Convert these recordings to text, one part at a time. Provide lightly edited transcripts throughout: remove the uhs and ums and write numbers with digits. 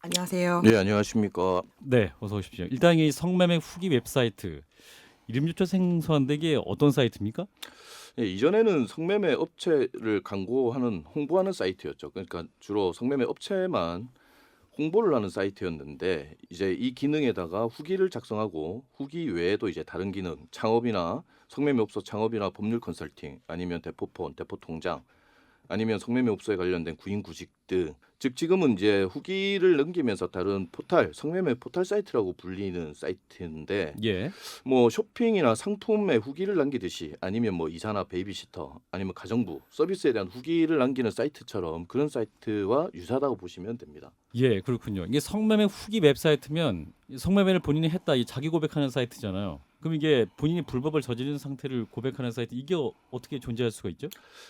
안녕하세요. 네, 안녕하십니까. 네, 어서 오십시오. 일단 이 성매매 후기 웹사이트 이름조차 생소한데 이게 어떤 사이트입니까? 예, 이전에는 성매매 업체를 광고하는 홍보하는 사이트였죠. 그러니까 주로 성매매 업체만 홍보를 하는 사이트였는데 이제 이 기능에다가 후기를 작성하고 후기 외에도 이제 다른 기능, 창업이나 성매매업소 창업이나 법률 컨설팅 아니면 대포폰, 대포통장 아니면 성매매업소에 관련된 구인구직 등 즉 지금은 이제 후기를 넘기면서 다른 포탈, 성매매 포탈 사이트라고 불리는 사이트인데 예. 뭐 쇼핑이나 상품에 후기를 남기듯이 아니면 뭐 이사나 베이비시터 아니면 가정부 서비스에 대한 후기를 남기는 사이트처럼 그런 사이트와 유사하다고 보시면 됩니다. 예, 그렇군요. 이게 성매매 후기 웹사이트면 성매매를 본인이 했다 이 자기 고백하는 사이트잖아요. 그럼 이게 본인이 불법을 저지른 상태를 고백하는 사이트 이게 어떻게 존재할 수가 있죠?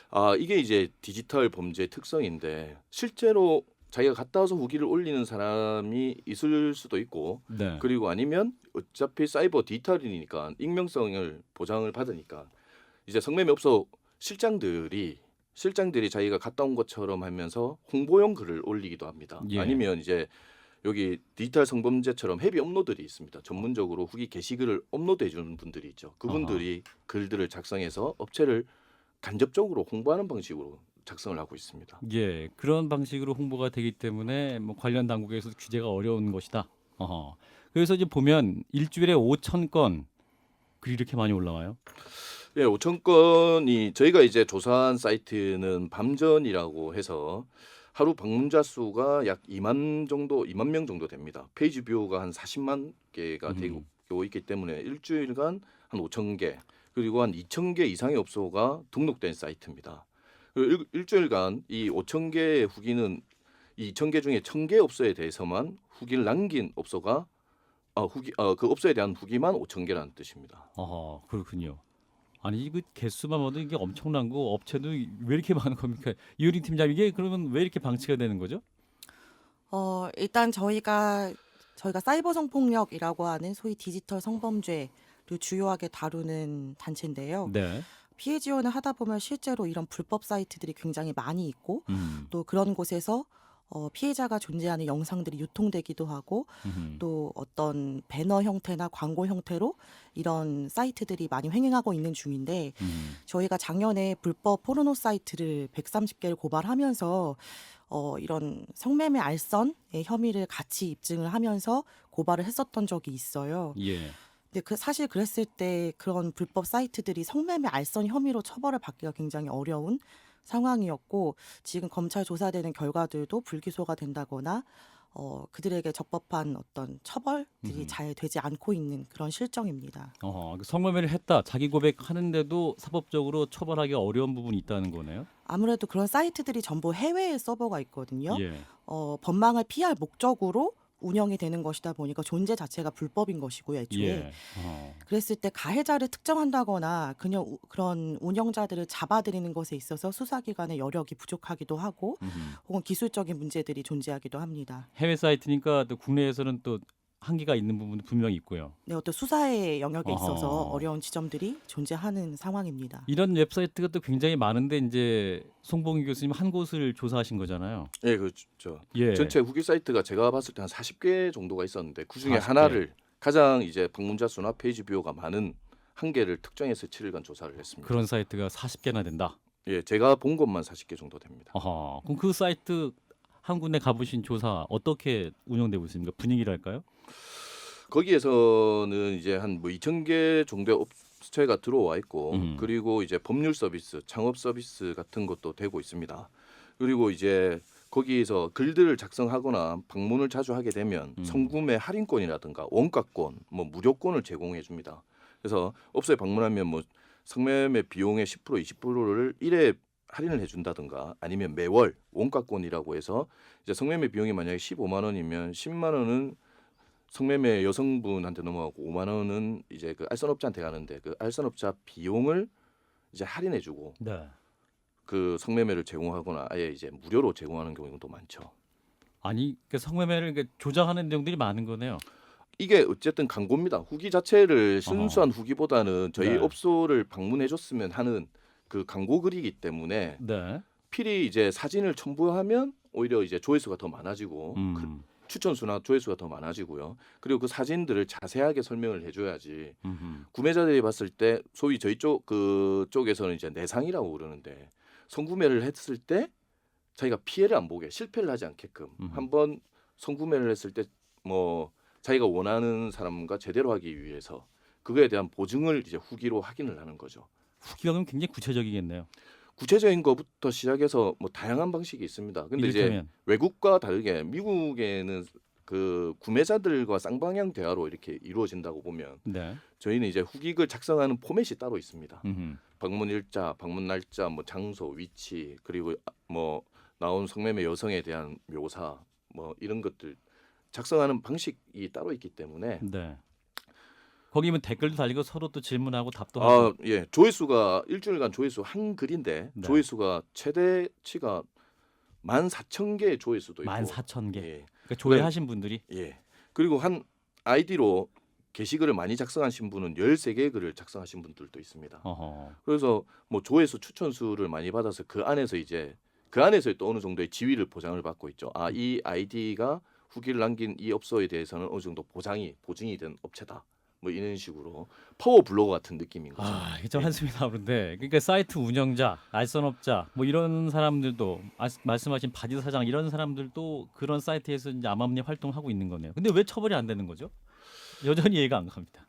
아, 이게 이제 디지털 범죄의 특성인데 실제로 자기가 갔다 와서 후기를 올리는 사람이 있을 수도 있고 네. 그리고 아니면 어차피 사이버 디지털이니까 익명성을 보장을 받으니까 이제 성매매업소 실장들이 자기가 갔다 온 것처럼 하면서 홍보용 글을 올리기도 합니다. 예. 아니면 이제 여기 디지털 성범죄처럼 헤비 업로드들이 있습니다. 전문적으로 후기 게시글을 업로드해 주는 분들이 있죠. 그분들이 글들을 작성해서 업체를 간접적으로 홍보하는 방식으로 작성을 하고 있습니다. 예, 그런 방식으로 홍보가 되기 때문에 뭐 관련 당국에서 규제가 어려운 것이다. 어허. 그래서 이제 보면 일주일에 5천 건 글이 이렇게 많이 올라와요. 예, 5천 건이 저희가 이제 조사한 사이트는 밤전이라고 해서 하루 방문자 수가 약 2만 명 정도 됩니다. 페이지 뷰가 한 40만 개가 되고 있기 때문에 일주일간 한 5천 개 그리고 한 2천 개 이상의 업소가 등록된 사이트입니다. 그리고 일주일간 이 5천 개의 후기는 이 2천 개 중에 1,000개 업소에 대해서만 후기를 남긴 업소가 그 업소에 대한 후기만 5천 개라는 뜻입니다. 어허, 그렇군요. 아니 이거 개수만 봐도 이게 엄청난 거 업체도 왜 이렇게 많은 겁니까? 이효린 팀장 이게 그러면 왜 이렇게 방치가 되는 거죠? 일단 저희가 사이버 성폭력이라고 하는 소위 디지털 성범죄를 주요하게 다루는 단체인데요. 네. 피해 지원을 하다 보면 실제로 이런 불법 사이트들이 굉장히 많이 있고 또 그런 곳에서 피해자가 존재하는 영상들이 유통되기도 하고 또 어떤 배너 형태나 광고 형태로 이런 사이트들이 많이 횡행하고 있는 중인데 저희가 작년에 불법 포르노 사이트를 130개를 고발하면서 이런 성매매 알선의 혐의를 같이 입증을 하면서 고발을 했었던 적이 있어요. 예. 근데 사실 그랬을 때 그런 불법 사이트들이 성매매 알선 혐의로 처벌을 받기가 굉장히 어려운 상황이었고 지금 검찰 조사되는 결과들도 불기소가 된다거나 그들에게 적법한 어떤 처벌들이 잘 되지 않고 있는 그런 실정입니다. 성매매를 했다 자기 고백하는데도 사법적으로 처벌하기 어려운 부분이 있다는 거네요. 아무래도 그런 사이트들이 전부 해외에 서버가 있거든요. 예. 법망을 피할 목적으로 운영이 되는 것이다 보니까 존재 자체가 불법인 것이고요, 애초에. 예. 그랬을 때 가해자를 특정한다거나 그런 운영자들을 잡아들이는 것에 있어서 수사기관의 여력이 부족하기도 하고 혹은 기술적인 문제들이 존재하기도 합니다. 해외 사이트니까 또 국내에서는 또 한계가 있는 부분도 분명히 있고요. 네, 어떤 수사의 영역에 있어서 어허. 어려운 지점들이 존재하는 상황입니다. 이런 웹사이트가 또 굉장히 많은데 이제 송봉희 교수님 한 곳을 조사하신 거잖아요. 예, 그렇죠. 예. 전체 후기 사이트가 제가 봤을 때 한 40개 정도가 있었는데 그 중에 40개. 하나를 가장 이제 방문자 수나 페이지 뷰가 많은 한 개를 특정해서 7일간 조사를 했습니다. 그런 사이트가 40개나 된다. 예, 제가 본 것만 40개 정도 됩니다. 어허. 그럼 그 사이트 한 군데 가보신 조사 어떻게 운영되고 있습니까? 분위기랄까요? 거기에서는 이제 한 뭐 2,000개 정도의 업체가 들어와 있고 그리고 이제 법률 서비스, 창업 서비스 같은 것도 되고 있습니다. 그리고 이제 거기에서 글들을 작성하거나 방문을 자주 하게 되면 성구매 할인권이라든가 원가권, 뭐 무료권을 제공해 줍니다. 그래서 업소에 방문하면 뭐 성매매 비용의 10% 20%를 일회 할인을 해준다든가 아니면 매월 원가권이라고 해서 이제 성매매 비용이 만약에 15만 원이면 10만 원은 성매매 여성분한테 넘어가고 5만 원은 이제 그 알선업자한테 가는데 그 알선업자 비용을 이제 할인해주고 네. 그 성매매를 제공하거나 아예 이제 무료로 제공하는 경우도 많죠. 아니 성매매를 조장하는 내용들이 많은 거네요. 이게 어쨌든 광고입니다. 후기 자체를 순수한 후기보다는 저희 네. 업소를 방문해줬으면 하는 그 광고 글이기 때문에 네. 필히 이제 사진을 첨부하면 오히려 이제 조회수가 더 많아지고 추천 수나 조회수가 더 많아지고요. 그리고 그 사진들을 자세하게 설명을 해줘야지 구매자들이 봤을 때 소위 저희 그쪽에서는 이제 내상이라고 그러는데 성구매를 했을 때 자기가 피해를 안 보게 실패를 하지 않게끔 한번 성구매를 했을 때 뭐 자기가 원하는 사람과 제대로 하기 위해서 그거에 대한 보증을 이제 후기로 확인을 하는 거죠. 후기가 그럼 굉장히 구체적이겠네요. 구체적인 것부터 시작해서 뭐 다양한 방식이 있습니다. 근데 이제 이를테면 외국과 다르게 미국에는 그 구매자들과 쌍방향 대화로 이렇게 이루어진다고 보면 네. 저희는 이제 후기글 작성하는 포맷이 따로 있습니다. 음흠. 방문 일자, 방문 날짜, 뭐 장소, 위치, 그리고 뭐 나온 성매매 여성에 대한 묘사, 뭐 이런 것들 작성하는 방식이 따로 있기 때문에 네. 거기면 댓글도 달리고 서로 또 질문하고 답도 하고. 예, 조회수가 일주일간 조회수 한 글인데 네. 조회수가 최대치가 14,000개의 조회수도 있고 14,000개. 예. 그러니까 조회하신 분들이 예. 그리고 한 아이디로 게시글을 많이 작성하신 분은 13개의 글을 작성하신 분들도 있습니다. 어허. 그래서 뭐 조회수 추천 수를 많이 받아서 그 안에서 또 어느 정도의 지위를 보장을 받고 있죠. 이 아이디가 후기를 남긴 이 업소에 대해서는 어느 정도 보증이 된 업체다. 뭐 이런 식으로 파워 블로거 같은 느낌인 거죠. 이게 좀 한숨이 나오는데 그러니까 사이트 운영자, 알선업자 뭐 이런 사람들도 말씀하신 바지 사장 이런 사람들도 그런 사이트에서 이제 암암리 활동하고 있는 거네요. 근데 왜 처벌이 안 되는 거죠? 여전히 이해가 안 갑니다.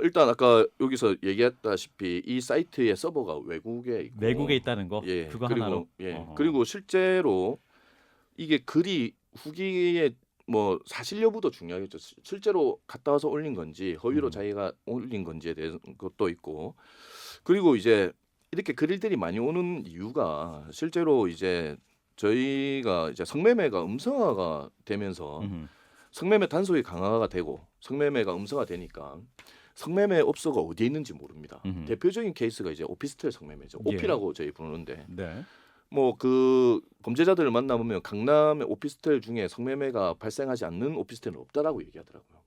일단 아까 여기서 얘기했다시피 이 사이트의 서버가 외국에 있고 외국에 있다는 거 예, 그거 그리고, 하나로. 예. 어허. 그리고 실제로 이게 글이 후기에 뭐 사실 여부도 중요하겠죠. 실제로 갔다 와서 올린 건지 허위로 자기가 올린 건지에 대한 것도 있고 그리고 이제 이렇게 글들이 많이 오는 이유가 실제로 이제 저희가 이제 성매매가 음성화가 되면서 성매매 단속이 강화가 되고 성매매가 음성화 되니까 성매매 업소가 어디에 있는지 모릅니다. 대표적인 케이스가 이제 오피스텔 성매매죠. 예. 오피라고 저희 부르는데 네. 뭐 그 범죄자들을 만나보면 강남의 오피스텔 중에 성매매가 발생하지 않는 오피스텔은 없다라고 얘기하더라고요.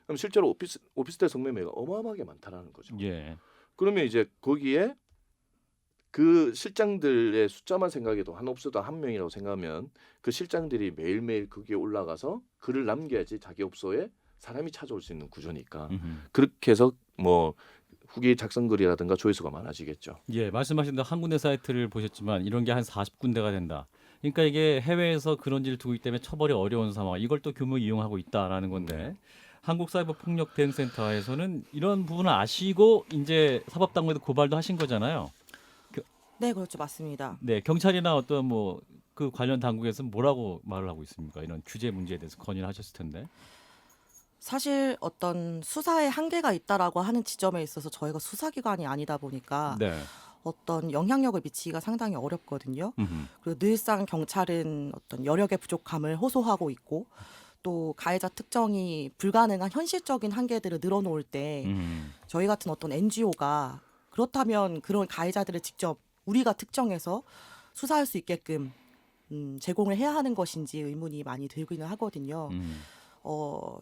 그럼 실제로 오피스텔 성매매가 어마어마하게 많다라는 거죠. 예. 그러면 이제 거기에 그 실장들의 숫자만 생각해도 한 업소당 한 명이라고 생각하면 그 실장들이 매일매일 거기에 올라가서 글을 남겨야지 자기 업소에 사람이 찾아올 수 있는 구조니까 그렇게 해서 뭐 후기 작성글이라든가 조회수가 많아지겠죠. 예, 말씀하신 대로 한 군데 사이트를 보셨지만 이런 게 한 40군데가 된다. 그러니까 이게 해외에서 그런 일을 두고 있기 때문에 처벌이 어려운 상황. 이걸 또 규모 이용하고 있다라는 건데 한국사이버폭력대응센터에서는 이런 부분을 아시고 이제 사법당국에도 고발도 하신 거잖아요. 네, 그렇죠. 맞습니다. 네, 경찰이나 어떤 뭐 그 관련 당국에서는 뭐라고 말을 하고 있습니까? 이런 규제 문제에 대해서 건의를 하셨을 텐데. 사실 어떤 수사에 한계가 있다라고 하는 지점에 있어서 저희가 수사기관이 아니다 보니까 네. 어떤 영향력을 미치기가 상당히 어렵거든요. 그리고 늘상 경찰은 어떤 여력의 부족함을 호소하고 있고 또 가해자 특정이 불가능한 현실적인 한계들을 늘어놓을 때 저희 같은 어떤 NGO가 그렇다면 그런 가해자들을 직접 우리가 특정해서 수사할 수 있게끔 제공을 해야 하는 것인지 의문이 많이 들기는 하거든요.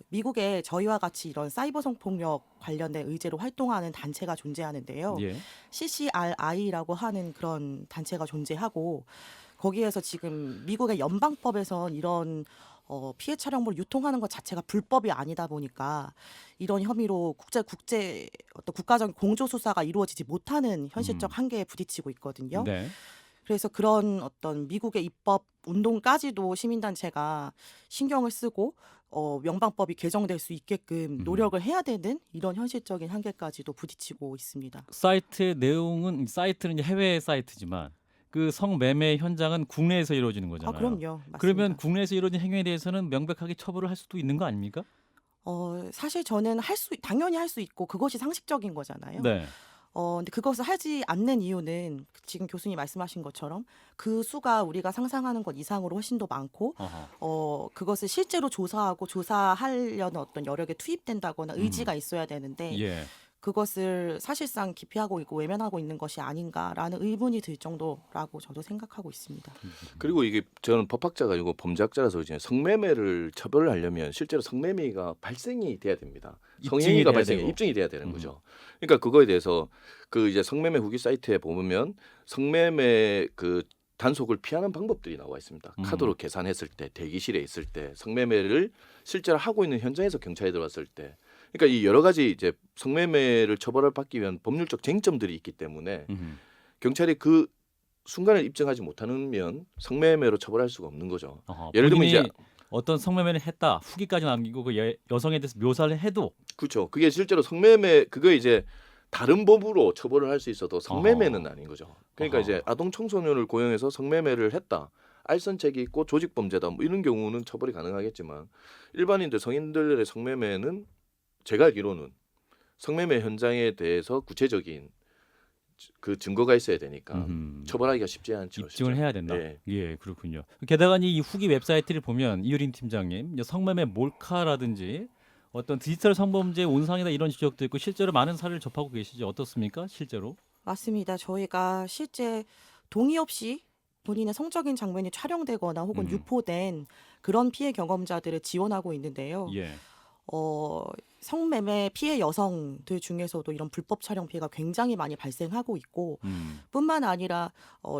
미국에 저희와 같이 이런 사이버 성폭력 관련된 의제로 활동하는 단체가 존재하는데요. 예. CCRI라고 하는 그런 단체가 존재하고 거기에서 지금 미국의 연방법에선 이런 피해 촬영물 유통하는 것 자체가 불법이 아니다 보니까 이런 혐의로 국제 어떤 국가적 공조 수사가 이루어지지 못하는 현실적 한계에 부딪히고 있거든요. 네. 그래서 그런 어떤 미국의 입법 운동까지도 시민단체가 신경을 쓰고 연방법이 개정될 수 있게끔 노력을 해야 되는 이런 현실적인 한계까지도 부딪히고 있습니다. 사이트의 내용은 사이트는 이제 해외 사이트지만 그 성매매 현장은 국내에서 이루어지는 거잖아요. 그럼요. 맞습니다. 그러면 국내에서 이루어진 행위에 대해서는 명백하게 처벌을 할 수도 있는 거 아닙니까? 사실 저는 당연히 할 수 있고 그것이 상식적인 거잖아요. 네. 근데 그것을 하지 않는 이유는 지금 교수님 말씀하신 것처럼 그 수가 우리가 상상하는 것 이상으로 훨씬 더 많고 그것을 실제로 조사하고 조사하려는 어떤 여력에 투입된다거나 의지가 있어야 되는데 예. 그것을 사실상 기피하고 있고 외면하고 있는 것이 아닌가라는 의문이 들 정도라고 저도 생각하고 있습니다. 그리고 이게 저는 법학자가 아니고 범죄학자라서 이제 성매매를 처벌을 하려면 실제로 성매매가 발생이 돼야 됩니다. 성행위가 입증이 돼야 되는 거죠. 그러니까 그거에 대해서 그 이제 성매매 후기 사이트에 보면 성매매 그 단속을 피하는 방법들이 나와 있습니다. 음. 카드로 계산했을 때, 대기실에 있을 때, 성매매를 실제로 하고 있는 현장에서 경찰이 들어왔을 때, 그러니까 이 여러 가지 이제 성매매를 처벌을 받기 위한 법률적 쟁점들이 있기 때문에 경찰이 그 순간을 입증하지 못하면 성매매로 처벌할 수가 없는 거죠. 예를 들면 이제 어떤 성매매를 했다 후기까지 남기고 그 여성에 대해서 묘사를 해도 그렇죠. 그게 실제로 성매매 그거 이제 다른 법으로 처벌을 할 수 있어도 성매매는 아닌 거죠. 그러니까 이제 아동 청소년을 고용해서 성매매를 했다. 알선책이 있고 조직범죄다. 뭐 이런 경우는 처벌이 가능하겠지만 일반인들 성인들의 성매매는 제가 알기로는 성매매 현장에 대해서 구체적인 그 증거가 있어야 되니까 처벌하기가 쉽지 않죠. 입증을 실제로. 해야 된다. 네. 예, 그렇군요. 게다가 이 후기 웹사이트를 보면 이유린 팀장님 성매매 몰카라든지 어떤 디지털 성범죄 온상이다 이런 지적도 있고 실제로 많은 사례를 접하고 계시죠. 어떻습니까? 실제로? 맞습니다. 저희가 실제 동의 없이 본인의 성적인 장면이 촬영되거나 혹은 유포된 그런 피해 경험자들을 지원하고 있는데요. 예. 성매매 피해 여성들 중에서도 이런 불법 촬영 피해가 굉장히 많이 발생하고 있고 뿐만 아니라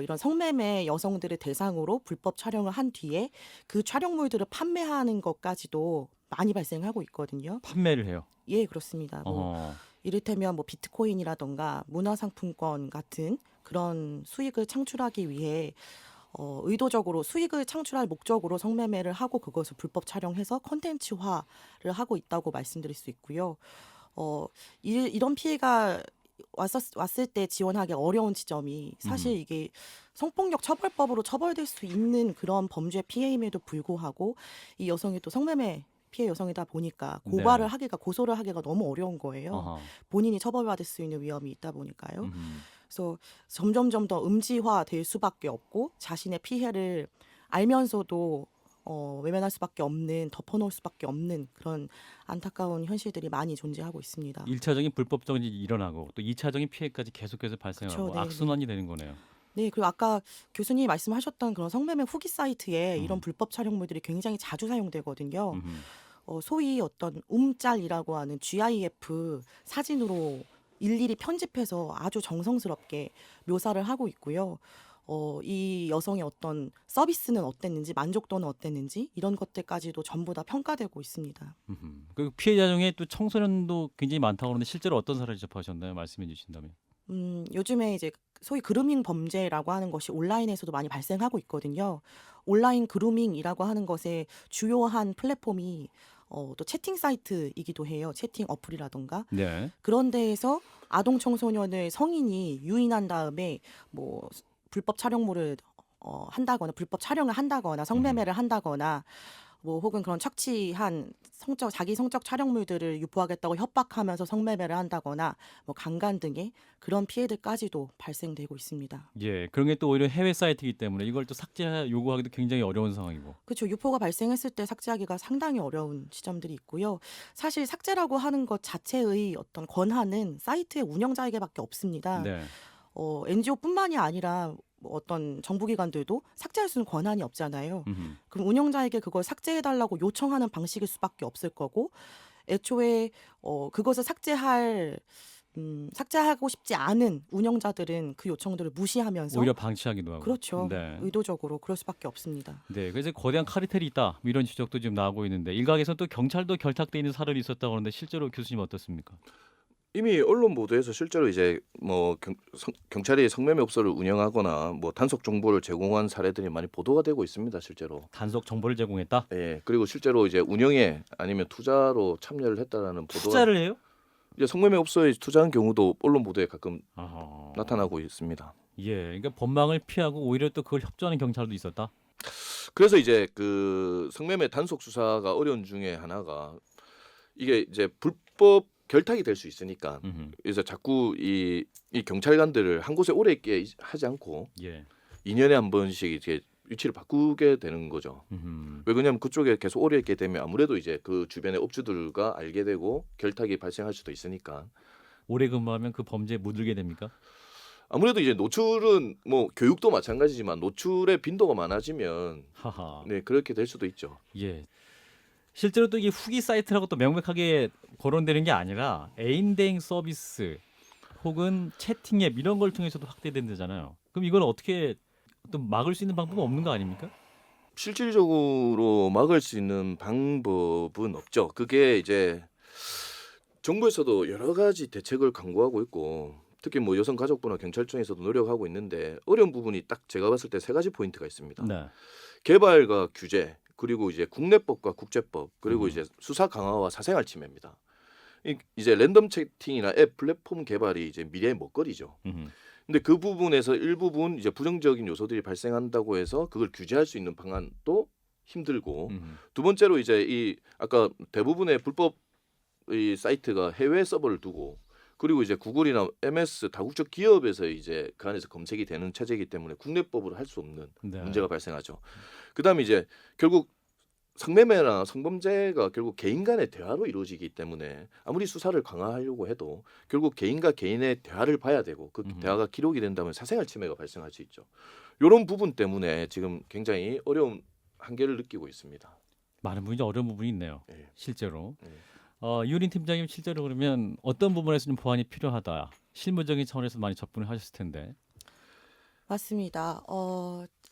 이런 성매매 여성들을 대상으로 불법 촬영을 한 뒤에 그 촬영물들을 판매하는 것까지도 많이 발생하고 있거든요. 판매를 해요. 예, 그렇습니다. 뭐 이를테면 뭐 비트코인이라던가 문화상품권 같은 그런 수익을 창출하기 위해 의도적으로 수익을 창출할 목적으로 성매매를 하고 그것을 불법 촬영해서 콘텐츠화를 하고 있다고 말씀드릴 수 있고요. 이런 피해가 왔을 때 지원하기 어려운 지점이 사실 이게 성폭력 처벌법으로 처벌될 수 있는 그런 범죄 피해임에도 불구하고 이 여성이 또 성매매 피해 여성이다 보니까 고발을 하기가 고소를 하기가 너무 어려운 거예요. 본인이 처벌받을 수 있는 위험이 있다 보니까요. 그래서 점점 더 음지화될 수밖에 없고 자신의 피해를 알면서도 외면할 수밖에 없는 덮어놓을 수밖에 없는 그런 안타까운 현실들이 많이 존재하고 있습니다. 1차적인 불법적인 일이 일어나고 또 2차적인 피해까지 계속해서 발생하고 그쵸, 네, 악순환이 되는 거네요. 네, 그리고 아까 교수님이 말씀하셨던 그런 성매매 후기 사이트에 이런 불법 촬영물들이 굉장히 자주 사용되거든요. 소위 어떤 움짤이라고 하는 GIF 사진으로 일일이 편집해서 아주 정성스럽게 묘사를 하고 있고요. 이 여성의 어떤 서비스는 어땠는지, 만족도는 어땠는지 이런 것들까지도 전부 다 평가되고 있습니다. 그 피해자 중에 또 청소년도 굉장히 많다고 하는데 실제로 어떤 사례를 접하셨나요? 말씀해 주신다면. 요즘에 이제 소위 그루밍 범죄라고 하는 것이 온라인에서도 많이 발생하고 있거든요. 온라인 그루밍이라고 하는 것의 주요한 플랫폼이 또 채팅 사이트이기도 해요. 채팅 어플이라던가. 네. 그런 데에서 아동 청소년을 성인이 유인한 다음에 뭐 불법 촬영물을 한다거나 불법 촬영을 한다거나 성매매를 한다거나 뭐 혹은 그런 착취한 자기 성적 촬영물들을 유포하겠다고 협박하면서 성매매를 한다거나 뭐 강간 등의 그런 피해들까지도 발생되고 있습니다. 예, 그런 게 또 오히려 해외 사이트이기 때문에 이걸 또 삭제 요구하기도 굉장히 어려운 상황이고. 그렇죠. 유포가 발생했을 때 삭제하기가 상당히 어려운 지점들이 있고요. 사실 삭제라고 하는 것 자체의 어떤 권한은 사이트의 운영자에게밖에 없습니다. 네. NGO뿐만이 아니라 뭐 어떤 정부기관들도 삭제할 수 있는 권한이 없잖아요. 그럼 운영자에게 그걸 삭제해달라고 요청하는 방식일 수밖에 없을 거고 애초에 그것을 삭제하고 싶지 않은 운영자들은 그 요청들을 무시하면서 오히려 방치하기도 하고. 그렇죠. 네. 의도적으로 그럴 수밖에 없습니다. 네, 그래서 거대한 카르텔이 있다 뭐 이런 지적도 지금 나오고 있는데 일각에서 또 경찰도 결탁돼 있는 사례도 있었다고 하는데 실제로 교수님 어떻습니까? 이미 언론 보도에서 실제로 이제 뭐 경찰이 성매매 업소를 운영하거나 뭐 단속 정보를 제공한 사례들이 많이 보도가 되고 있습니다. 실제로. 단속 정보를 제공했다. 예. 그리고 실제로 이제 운영에 아니면 투자로 참여를 했다라는 보도가 투자를 해요? 이제 성매매 업소에 투자한 경우도 언론 보도에 가끔 아하. 나타나고 있습니다. 예, 그러니까 법망을 피하고 오히려 또 그걸 협조하는 경찰도 있었다. 그래서 이제 그 성매매 단속 수사가 어려운 중에 하나가 이게 이제 불법 결탁이 될 수 있으니까 그래서 자꾸 이 경찰관들을 한 곳에 오래 있게 하지 않고 예. 2년에 한 번씩 이제 위치를 바꾸게 되는 거죠. 왜 그러냐면 그쪽에 계속 오래 있게 되면 아무래도 이제 그 주변의 업주들과 알게 되고 결탁이 발생할 수도 있으니까 오래 근무하면 그 범죄에 묻게 됩니까? 아무래도 이제 노출은 뭐 교육도 마찬가지지만 노출의 빈도가 많아지면 하하. 네 그렇게 될 수도 있죠. 예. 실제로 또 이게 후기 사이트라고 또 명백하게 거론되는 게 아니라 애인 대행 서비스 혹은 채팅 앱 이런 걸 통해서도 확대된다잖아요. 그럼 이걸 어떻게 또 막을 수 있는 방법은 없는 거 아닙니까? 실질적으로 막을 수 있는 방법은 없죠. 그게 이제 정부에서도 여러 가지 대책을 강구하고 있고 특히 뭐 여성가족부나 경찰청에서도 노력하고 있는데 어려운 부분이 딱 제가 봤을 때 세 가지 포인트가 있습니다. 네. 개발과 규제 그리고 이제 국내법과 국제법 그리고 음. 이제 수사 강화와 사생활 침해입니다. 이제 랜덤 채팅이나 앱 플랫폼 개발이 이제 미래의 먹거리죠. 음. 근데 그 부분에서 일부분 이제 부정적인 요소들이 발생한다고 해서 그걸 규제할 수 있는 방안도 힘들고 두 번째로 이제 이 아까 대부분의 불법 이 사이트가 해외 서버를 두고 그리고 이제 구글이나 MS 다국적 기업에서 이제 그 안에서 검색이 되는 체제이기 때문에 국내법으로 할 수 없는 네. 문제가 발생하죠. 그다음에 이제 결국 성매매나 성범죄가 결국 개인 간의 대화로 이루어지기 때문에 아무리 수사를 강화하려고 해도 결국 개인과 개인의 대화를 봐야 되고 그 대화가 기록이 된다면 사생활 침해가 발생할 수 있죠. 이런 부분 때문에 지금 굉장히 어려운 한계를 느끼고 있습니다. 많은 부분이 어려운 부분이 있네요. 예. 실제로. 예. 이효린 팀장님 실제로 그러면 어떤 부분에서 좀 보완이 필요하다. 실무적인 차원에서 많이 접근을 하셨을 텐데. 맞습니다.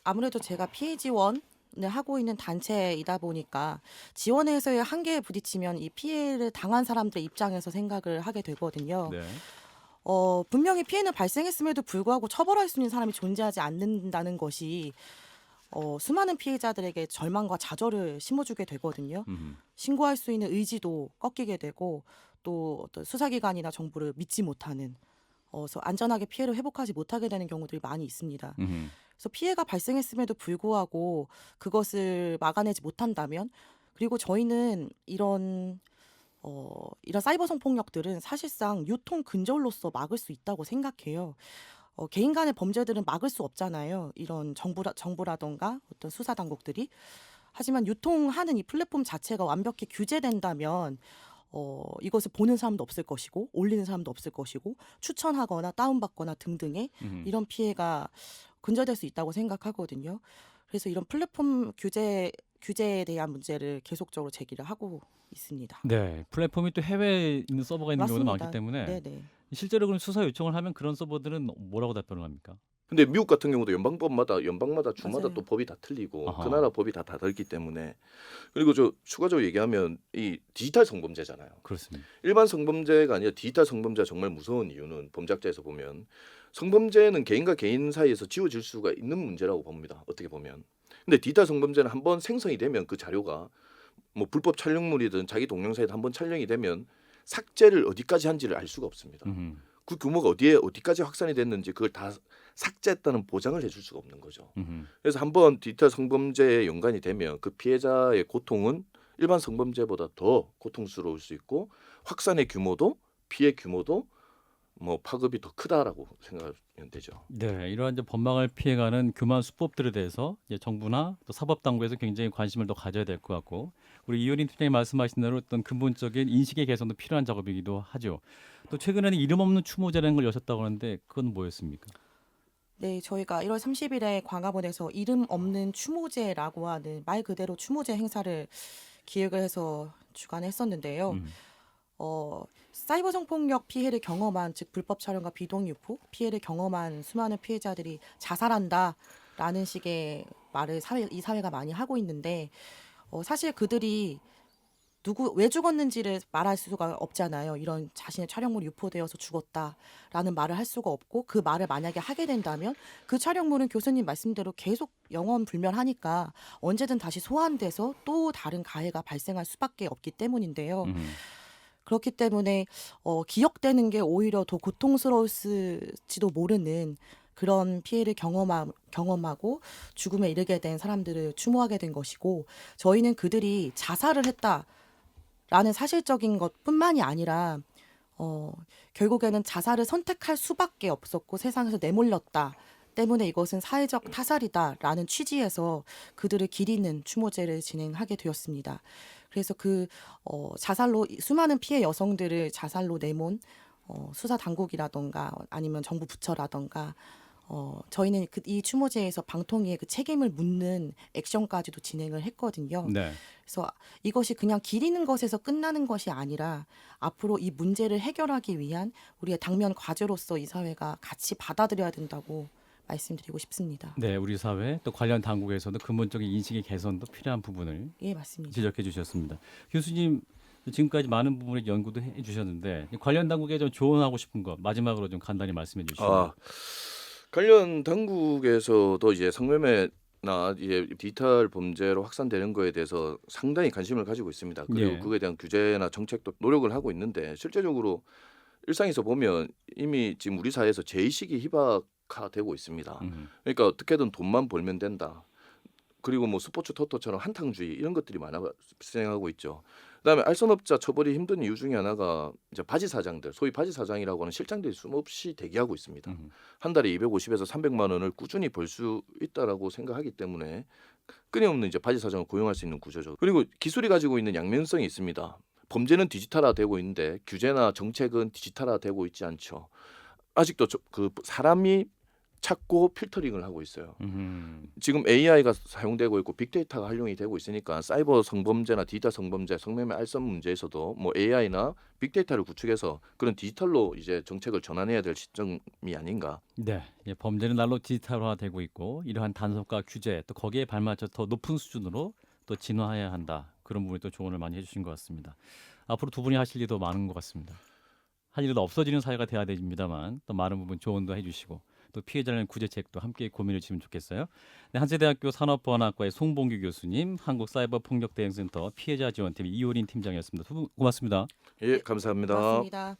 아무래도 제가 피해 지원을 하고 있는 단체이다 보니까 지원에서의 한계에 부딪히면 이 피해를 당한 사람들의 입장에서 생각을 하게 되거든요. 네. 분명히 피해는 발생했음에도 불구하고 처벌할 수 있는 사람이 존재하지 않는다는 것이 수많은 피해자들에게 절망과 좌절을 심어주게 되거든요. 신고할 수 있는 의지도 꺾이게 되고 또 어떤 수사기관이나 정부를 믿지 못하는 그래서 안전하게 피해를 회복하지 못하게 되는 경우들이 많이 있습니다. 그래서 피해가 발생했음에도 불구하고 그것을 막아내지 못한다면 그리고 저희는 이런 사이버 성폭력들은 사실상 유통 근절로서 막을 수 있다고 생각해요. 개인 간의 범죄들은 막을 수 없잖아요. 이런 정부라던가 어떤 수사 당국들이. 하지만 유통하는 이 플랫폼 자체가 완벽히 규제된다면 이것을 보는 사람도 없을 것이고 올리는 사람도 없을 것이고 추천하거나 다운받거나 등등의 이런 피해가 근절될 수 있다고 생각하거든요. 그래서 이런 플랫폼 규제에 대한 문제를 계속적으로 제기를 하고 있습니다. 네. 플랫폼이 또 해외에 있는 서버가 있는 경우도 많기 때문에 네네. 실제로 그럼 수사 요청을 하면 그런 서버들은 뭐라고 답변을 합니까? 근데 미국 같은 경우도 연방마다 주마다 맞아요. 또 법이 다 틀리고 아하. 그 나라 법이 다 다르기 때문에 그리고 저 추가적으로 얘기하면 이 디지털 성범죄잖아요. 그렇습니다. 일반 성범죄가 아니라 디지털 성범죄가 정말 무서운 이유는 범죄학자에서 보면 성범죄는 개인과 개인 사이에서 지워질 수가 있는 문제라고 봅니다. 어떻게 보면. 근데 디지털 성범죄는 한번 생성이 되면 그 자료가 뭐 불법 촬영물이든 자기 동영상이든 한번 촬영이 되면 삭제를 어디까지 한지를 알 수가 없습니다. 그 규모가 어디까지 확산이 됐는지 그걸 다 삭제했다는 보장을 해줄 수가 없는 거죠. 그래서 한번 디지털 성범죄에 연관이 되면 그 피해자의 고통은 일반 성범죄보다 더 고통스러울 수 있고 확산의 규모도 피해 규모도 뭐 파급이 더 크다라고 생각하면 되죠. 네, 이러한 이제 법망을 피해가는 교만 수법들에 대해서 이제 정부나 또 사법 당국에서 굉장히 관심을 더 가져야 될 것 같고 우리 이효린 팀장님 말씀하신 대로 어떤 근본적인 인식의 개선도 필요한 작업이기도 하죠. 또 최근에는 이름 없는 추모제라는 걸 여셨다고 하는데 그건 뭐였습니까? 네, 저희가 1월 30일에 광화문에서 이름 없는 추모제라고 하는 말 그대로 추모제 행사를 기획을 해서 주관했었는데요. 사이버 성폭력 피해를 경험한 즉 불법 촬영과 비동 유포 피해를 경험한 수많은 피해자들이 자살한다라는 식의 말을 이 사회가 많이 하고 있는데 사실 그들이 왜 죽었는지를 말할 수가 없잖아요. 이런 자신의 촬영물이 유포되어서 죽었다라는 말을 할 수가 없고 그 말을 만약에 하게 된다면 그 촬영물은 교수님 말씀대로 계속 영원불멸하니까 언제든 다시 소환돼서 또 다른 가해가 발생할 수밖에 없기 때문인데요. 그렇기 때문에 기억되는 게 오히려 더 고통스러울지도 모르는 그런 피해를 경험하고 죽음에 이르게 된 사람들을 추모하게 된 것이고 저희는 그들이 자살을 했다라는 사실적인 것뿐만이 아니라 결국에는 자살을 선택할 수밖에 없었고 세상에서 내몰렸다 때문에 이것은 사회적 타살이다라는 취지에서 그들을 기리는 추모제를 진행하게 되었습니다. 그래서 자살로 수많은 피해 여성들을 자살로 내몬 수사 당국이라던가 아니면 정부 부처라던가 저희는 이 추모제에서 방통위의 그 책임을 묻는 액션까지도 진행을 했거든요. 네. 그래서 이것이 그냥 기리는 것에서 끝나는 것이 아니라 앞으로 이 문제를 해결하기 위한 우리의 당면 과제로서 이 사회가 같이 받아들여야 된다고 말씀드리고 싶습니다. 네, 우리 사회 또 관련 당국에서도 근본적인 인식의 개선도 필요한 부분을 예, 맞습니다. 지적해 주셨습니다. 교수님 지금까지 많은 부분에 연구도 해 주셨는데 관련 당국에 좀 조언하고 싶은 거 마지막으로 좀 간단히 말씀해 주시면. 아, 관련 당국에서도 이제 성매매나 이제 디지털 범죄로 확산되는 거에 대해서 상당히 관심을 가지고 있습니다. 그리고 예. 그거에 대한 규제나 정책도 노력을 하고 있는데 실제적으로 일상에서 보면 이미 지금 우리 사회에서 제의식이 희박화되고 있습니다. 그러니까 어떻게든 돈만 벌면 된다. 그리고 뭐 스포츠 토토처럼 한탕주의 이런 것들이 많아 발생하고 있죠. 그다음에 알선업자 처벌이 힘든 이유 중에 하나가 이제 바지 사장들, 소위 바지 사장이라고 하는 실장들이 숨없이 대기하고 있습니다. 한 달에 250에서 300만 원을 꾸준히 벌 수 있다라고 생각하기 때문에 끊임없는 이제 바지 사장을 고용할 수 있는 구조죠. 그리고 기술이 가지고 있는 양면성이 있습니다. 범죄는 디지털화되고 있는데 규제나 정책은 디지털화되고 있지 않죠. 아직도 그 사람이 찾고 필터링을 하고 있어요. 지금 AI가 사용되고 있고 빅데이터가 활용이 되고 있으니까 사이버 성범죄나 디지털 성범죄, 성매매 알선 문제에서도 뭐 AI나 빅데이터를 구축해서 그런 디지털로 이제 정책을 전환해야 될 시점이 아닌가. 네, 예, 범죄는 날로 디지털화되고 있고 이러한 단속과 규제 또 거기에 발맞춰 더 높은 수준으로 또 진화해야 한다. 그런 부분에 또 조언을 많이 해주신 것 같습니다. 앞으로 두 분이 하실 일도 많은 것 같습니다. 할 일도 없어지는 사회가 돼야 됩니다만 또 많은 부분 조언도 해주시고 또 피해자는 구제책도 함께 고민해 주시면 좋겠어요. 네, 한세대학교 산업보안학과의 송봉규 교수님, 한국사이버폭력대응센터 피해자 지원팀 이효린 팀장이었습니다. 두 분 고맙습니다. 예, 감사합니다. 고맙습니다.